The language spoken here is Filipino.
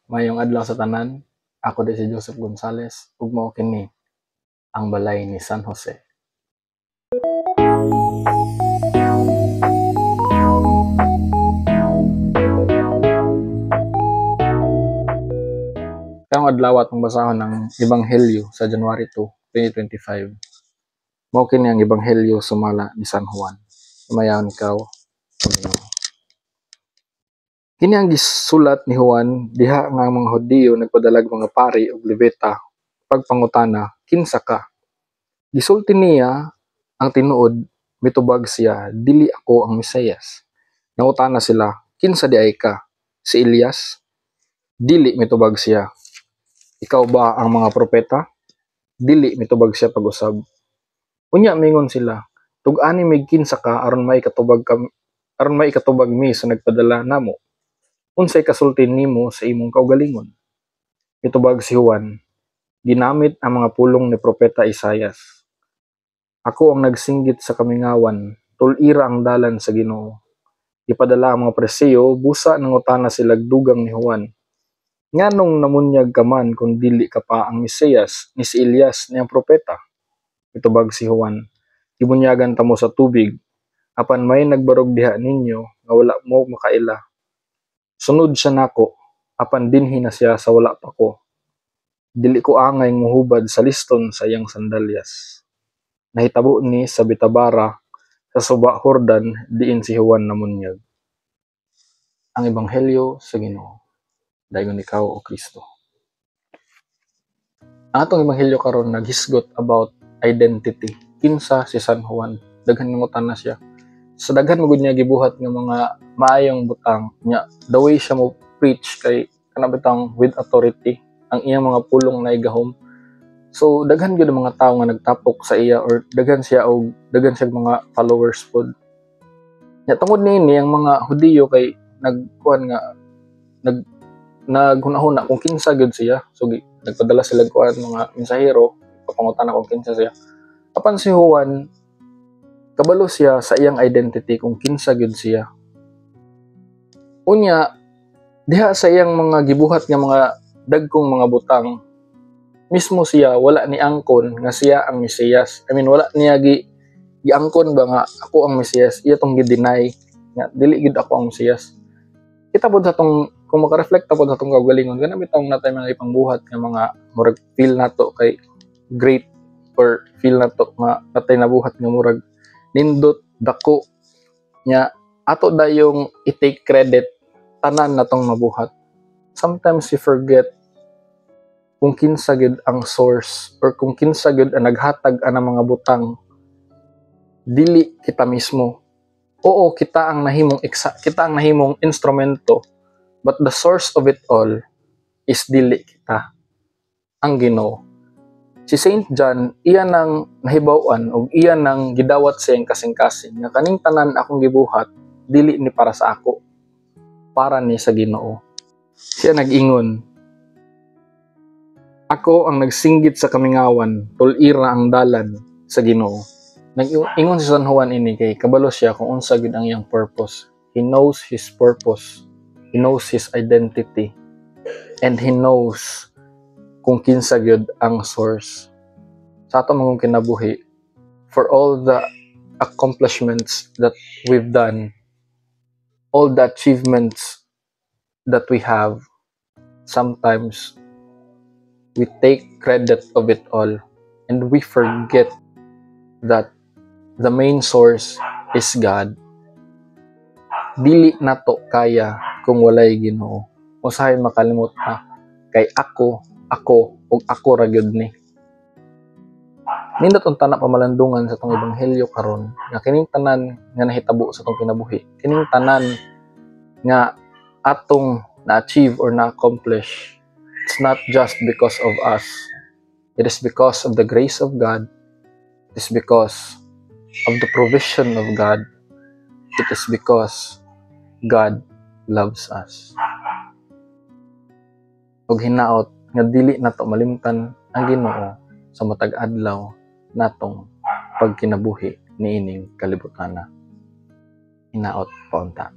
Mayong adlaw sa tanan, ako di si Joseph Gonzales ug mao kini ang balay ni San Jose. Karong adlaw atong basahon ang Ebanghelyo sa January 2, 2025. Mao kini ang Ebanghelyo sumala ni San Juan. Sumayaon ikaw. Kini ang gisulat ni Juan diha nga ang mga Hudiyo nagpadalag mga pari ug lebeta pagpangutana kinsa ka. Gisulti niya ang tinuod mitubag siya dili ako ang Mesiyas. Nangutana sila kinsa di ay ka? Si Elias? Dili mitubag siya. Ikaw ba ang mga propeta? Dili mitubag siya pag-usab. Unya mingon sila, tug-ani mig kinsa ka aron may ikatubag mi sa nagpadala namo. Unsay kasultin nimo sa imong kaugalingon? Mitubag si Juan, ginamit ang mga pulong ni propeta Isaias. Ako ang nagsinggit sa kamingawan, tul-ira ang dalan sa Ginoo. Ipadala ang mga presyo, busa nangutana sila dugang ni Juan. Nganong namunyag ka man kung dili ka pa ang Mesiyas ni si Elias niyang propeta? Mitubag si Juan, ibunyagan tamo sa tubig, apan may nagbarog diha ninyo nga wala mo makaila. Sunod siya nako, apan dinhi na siya sa wala pa ko. Dili ko angay muhubad sa liston sa iyang sandalyas. Nahitabo ni sa Bitabara, sa suba Jordan, diin si Juan namunyag. Ang Ebanghelyo sa Ginoo. Dayon ikaw o Kristo. Ang atong Ebanghelyo karon naghisgot about identity. Kinsa si San Juan? Daghan nangutan na siya. Sa daghan magud niya gibuhat nga mga maayong butang nya, the way siya mo preach kay kanabitang with authority ang iyang mga pulong na igahom. So daghan gyud mga tawo nga nagtapok sa iya or daghan siya mga followers pod. Nya tungod niini ang mga Hudiyo kay nagkuan nga naghunahuna kung kinsa gyud siya. So nagpadala sila kuan mga mensahero papangutana kung kinsa siya. Apan si Juan kabalo siya sa iyang identity kung kinsa gyud siya. Unya diha sa iyang mga gibuhat nga mga dagkong mga butang, mismo siya wala ni angkon nga siya ang Mesiyas. I mean wala niya giangkon ba nga ako ang Mesiyas. Iya tong gi-deny nga dili gid ako ang Mesiyas. Kita pod sa tong kung maka-reflect pod sa tong kaugalingon kana bitong natay mga ipangbuhat nga mga murag feel nato kay great or feel nato nga natay nabuhat nga murag nindot dako nya ato dayong i-take credit tanan natong mabuhat. Sometimes you forget kung kinsa gyud ang source or kung kinsa gyud ang naghatag ana mga butang. Dili kita mismo. Oo, kita ang nahimong instrumento, but the source of it all is dili kita, ang Ginoo. Si Saint John, iya nang nahibaw-an o iya nang gidawat sa iyang kasing-kasing nga kaning tanan akong gibuhat dili ni para sa ako, para ni sa Ginoo. Siya nag-ingon, ako ang nagsinggit sa kamingawan, tul-ira ang dalan sa Ginoo. Nag-ingon si San Juan ini kay kabalo siya kung unsa gid ang iyang purpose. He knows his purpose. He knows his identity. And he knows kung kinsa gyud ang source. Sa ato mong kinabuhi, for all the accomplishments that we've done, all the achievements that we have, sometimes we take credit of it all and we forget that the main source is God. Dili nato kaya kung walay Ginoo. Usahay makalimot na kay ako ug ako ra gyud ni. Nindot ang tanan pamalandungan sa tong Ebanghelyo karon nga kining tanan nga nahitabo sa tong kinabuhi, kining tanan nga atong na-achieve or na-accomplish, it's not just because of us. It is because of the grace of God. It is because of the provision of God. It is because God loves us. Ug hinaot nga dili nato malimtan ang Ginoo sa matag adlaw natong pagkinabuhi niining kalibutan. Hinaot paunta.